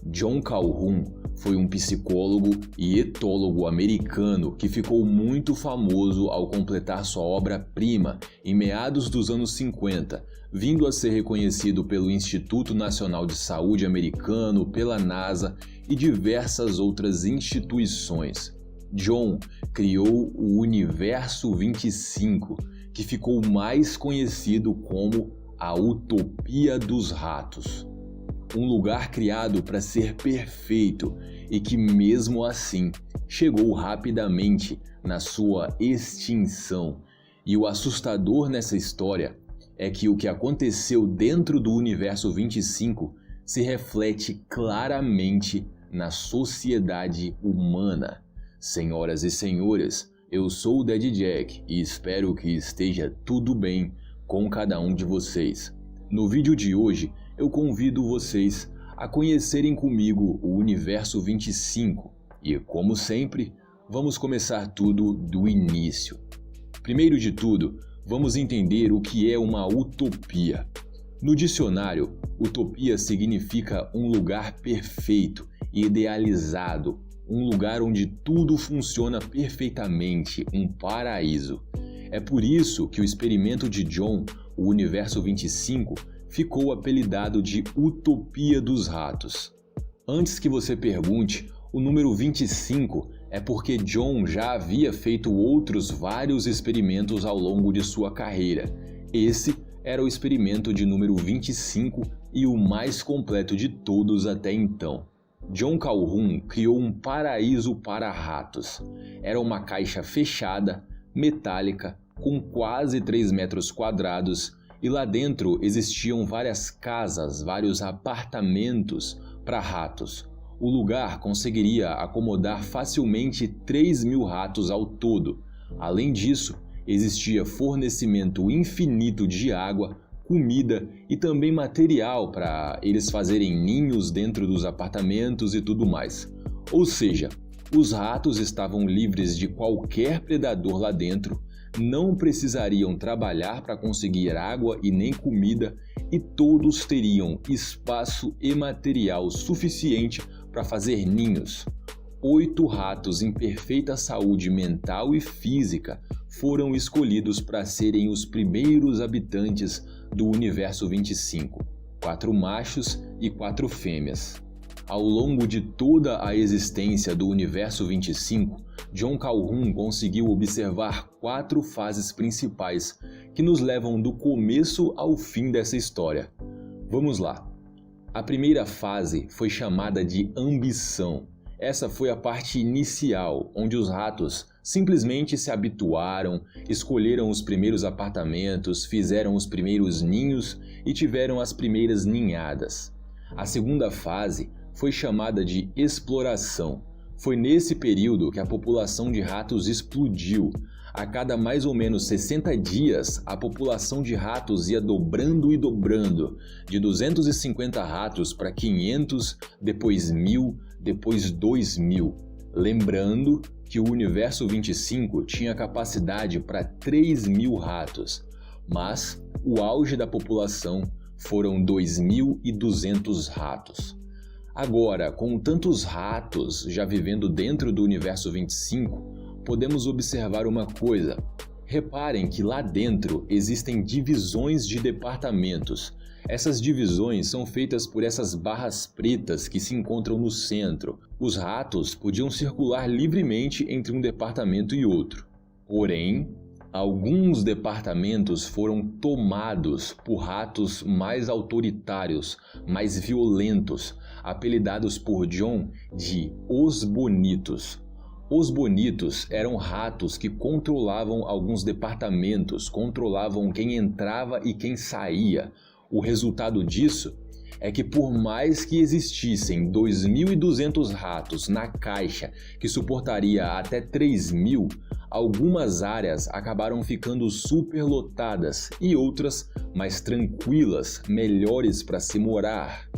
John Calhoun foi um psicólogo e etólogo americano que ficou muito famoso ao completar sua obra-prima em meados dos anos 50, vindo a ser reconhecido pelo Instituto Nacional de Saúde americano, pela NASA e diversas outras instituições. John criou o Universo 25, que ficou mais conhecido como a Utopia dos Ratos. Um lugar criado para ser perfeito e que, mesmo assim, chegou rapidamente na sua extinção. E o assustador nessa história é que o que aconteceu dentro do Universo 25 se reflete claramente na sociedade humana. Senhoras e senhores, eu sou o Daddy Jack e espero que esteja tudo bem com cada um de vocês. No vídeo de hoje, eu convido vocês a conhecerem comigo o Universo 25 e, como sempre, vamos começar tudo do início. Primeiro de tudo, vamos entender o que é uma utopia. No dicionário, utopia significa um lugar perfeito, idealizado, um lugar onde tudo funciona perfeitamente, um paraíso. É por isso que o experimento de John, o Universo 25, ficou apelidado de Utopia dos Ratos. Antes que você pergunte, o número 25 é porque John já havia feito outros vários experimentos ao longo de sua carreira. Esse era o experimento de número 25 e o mais completo de todos até então. John Calhoun criou um paraíso para ratos. Era uma caixa fechada, metálica, com quase 3 metros quadrados, e lá dentro existiam várias casas, vários apartamentos para ratos. O lugar conseguiria acomodar facilmente 3.000 ratos ao todo. Além disso, existia fornecimento infinito de água, comida e também material para eles fazerem ninhos dentro dos apartamentos e tudo mais. Ou seja, os ratos estavam livres de qualquer predador lá dentro, não precisariam trabalhar para conseguir água e nem comida, e todos teriam espaço e material suficiente para fazer ninhos. 8 ratos em perfeita saúde mental e física foram escolhidos para serem os primeiros habitantes do Universo 25, 4 machos e 4 fêmeas. Ao longo de toda a existência do Universo 25, John Calhoun conseguiu observar 4 fases principais que nos levam do começo ao fim dessa história. Vamos lá. A primeira fase foi chamada de ambição. Essa foi a parte inicial, onde os ratos simplesmente se habituaram, escolheram os primeiros apartamentos, fizeram os primeiros ninhos e tiveram as primeiras ninhadas. A segunda fase foi chamada de exploração. Foi nesse período que a população de ratos explodiu. A cada mais ou menos 60 dias, a população de ratos ia dobrando e dobrando, de 250 ratos para 500, depois 1.000, depois 2.000. Lembrando que o Universo 25 tinha capacidade para 3.000 ratos, mas o auge da população foram 2.200 ratos. Agora, com tantos ratos já vivendo dentro do Universo 25, podemos observar uma coisa. Reparem que lá dentro existem divisões de departamentos. Essas divisões são feitas por essas barras pretas que se encontram no centro. Os ratos podiam circular livremente entre um departamento e outro. Porém, alguns departamentos foram tomados por ratos mais autoritários, mais violentos, apelidados por John de Os Bonitos. Os Bonitos eram ratos que controlavam alguns departamentos, controlavam quem entrava e quem saía. O resultado disso é que, por mais que existissem 2.200 ratos na caixa que suportaria até 3.000, algumas áreas acabaram ficando superlotadas e outras mais tranquilas, melhores para se morar.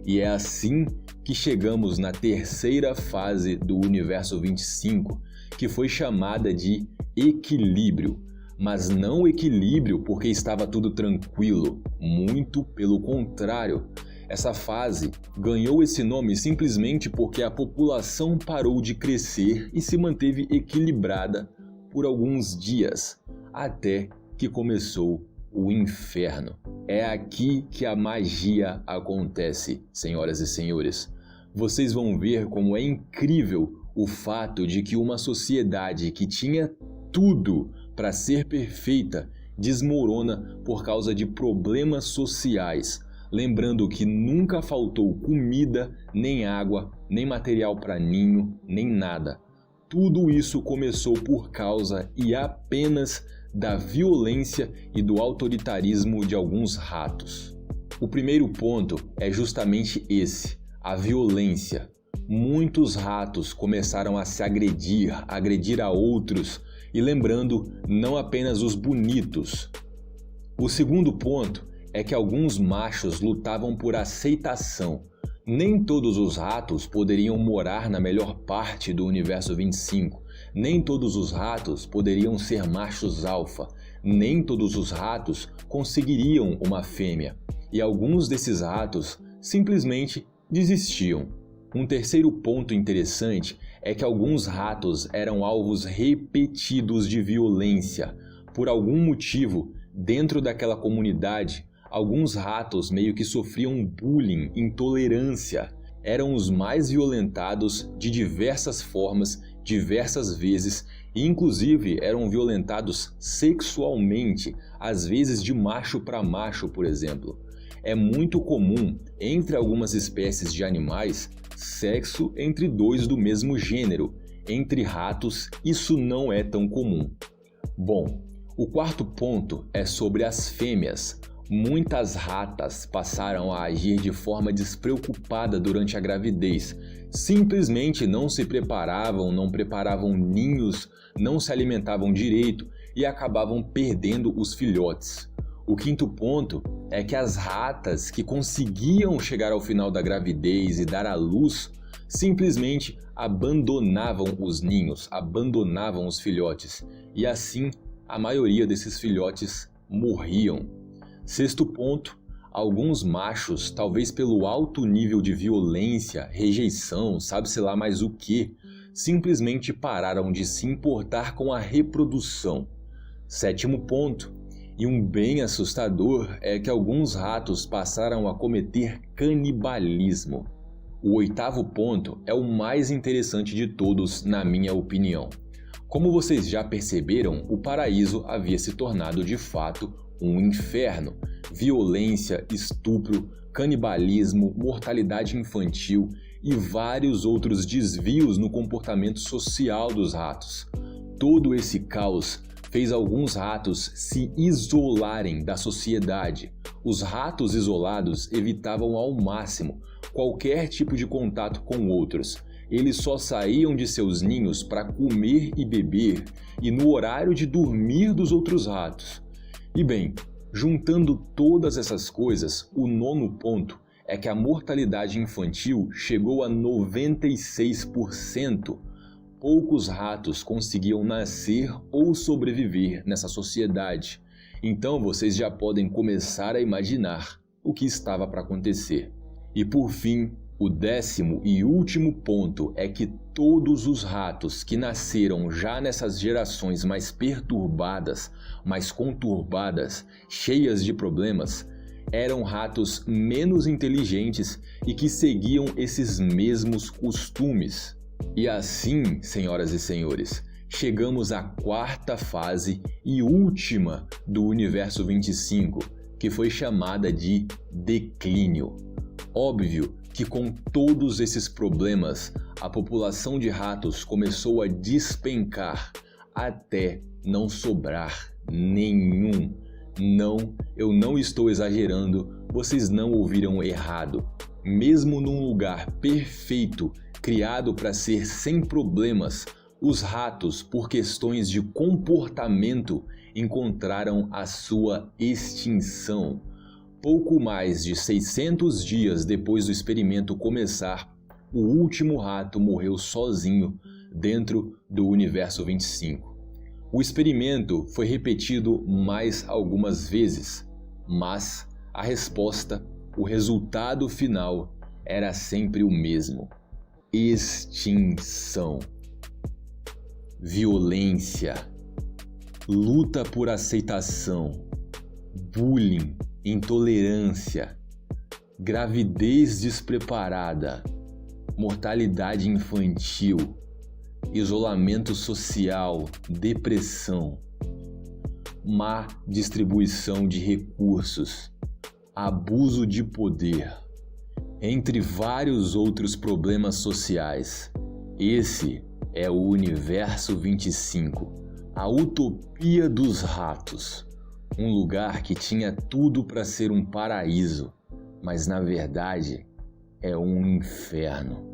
E é assim que chegamos na terceira fase do Universo 25, que foi chamada de equilíbrio. Mas não equilíbrio porque estava tudo tranquilo, muito pelo contrário. Essa fase ganhou esse nome simplesmente porque a população parou de crescer e se manteve equilibrada por alguns dias, até que começou o inferno. É aqui que a magia acontece, senhoras e senhores. Vocês vão ver como é incrível o fato de que uma sociedade que tinha tudo para ser perfeita desmorona por causa de problemas sociais. Lembrando que nunca faltou comida, nem água, nem material para ninho, nem nada. Tudo isso começou por causa e apenas da violência e do autoritarismo de alguns ratos. O primeiro ponto é justamente esse, a violência. Muitos ratos começaram a se agredir a outros, e lembrando, não apenas os bonitos. O segundo ponto é que alguns machos lutavam por aceitação. Nem todos os ratos poderiam morar na melhor parte do universo 25. Nem todos os ratos poderiam ser machos alfa. Nem todos os ratos conseguiriam uma fêmea. E alguns desses ratos simplesmente desistiam. Um terceiro ponto interessante é que alguns ratos eram alvos repetidos de violência. Por algum motivo, dentro daquela comunidade, alguns ratos meio que sofriam bullying, intolerância. Eram os mais violentados de diversas formas, diversas vezes, e inclusive eram violentados sexualmente, às vezes de macho para macho, por exemplo. É muito comum, entre algumas espécies de animais, sexo entre dois do mesmo gênero. Entre ratos, isso não é tão comum. Bom, o quarto ponto é sobre as fêmeas. Muitas ratas passaram a agir de forma despreocupada durante a gravidez. Simplesmente não se preparavam, não preparavam ninhos, não se alimentavam direito e acabavam perdendo os filhotes. O quinto ponto é que as ratas que conseguiam chegar ao final da gravidez e dar à luz simplesmente abandonavam os ninhos, abandonavam os filhotes e assim a maioria desses filhotes morriam. Sexto ponto, alguns machos, talvez pelo alto nível de violência, rejeição, sabe-se lá mais o que, simplesmente pararam de se importar com a reprodução. Sétimo ponto, e um bem assustador, é que alguns ratos passaram a cometer canibalismo. O oitavo ponto é o mais interessante de todos, na minha opinião. Como vocês já perceberam, o paraíso havia se tornado de fato um inferno. Violência, estupro, canibalismo, mortalidade infantil e vários outros desvios no comportamento social dos ratos. Todo esse caos fez alguns ratos se isolarem da sociedade. Os ratos isolados evitavam ao máximo qualquer tipo de contato com outros. Eles só saíam de seus ninhos para comer e beber e no horário de dormir dos outros ratos. E bem, juntando todas essas coisas, o nono ponto é que a mortalidade infantil chegou a 96%. Poucos ratos conseguiam nascer ou sobreviver nessa sociedade. Então vocês já podem começar a imaginar o que estava para acontecer. E por fim, o 10º e último ponto é que todos os ratos que nasceram já nessas gerações mais perturbadas, mais conturbadas, cheias de problemas, eram ratos menos inteligentes e que seguiam esses mesmos costumes. E assim, senhoras e senhores, chegamos à quarta fase e última do Universo 25, que foi chamada de declínio. Óbvio que com todos esses problemas, a população de ratos começou a despencar até não sobrar nenhum. Não, eu não estou exagerando, vocês não ouviram errado. Mesmo num lugar perfeito, criado para ser sem problemas, os ratos, por questões de comportamento, encontraram a sua extinção. Pouco mais de 600 dias depois do experimento começar, o último rato morreu sozinho dentro do Universo 25. O experimento foi repetido mais algumas vezes, mas a resposta o resultado final era sempre o mesmo: extinção. Violência, luta por aceitação, bullying, intolerância, gravidez despreparada, mortalidade infantil, isolamento social, depressão, má distribuição de recursos, abuso de poder, entre vários outros problemas sociais. Esse é o Universo 25, a utopia dos ratos, um lugar que tinha tudo para ser um paraíso, mas na verdade é um inferno.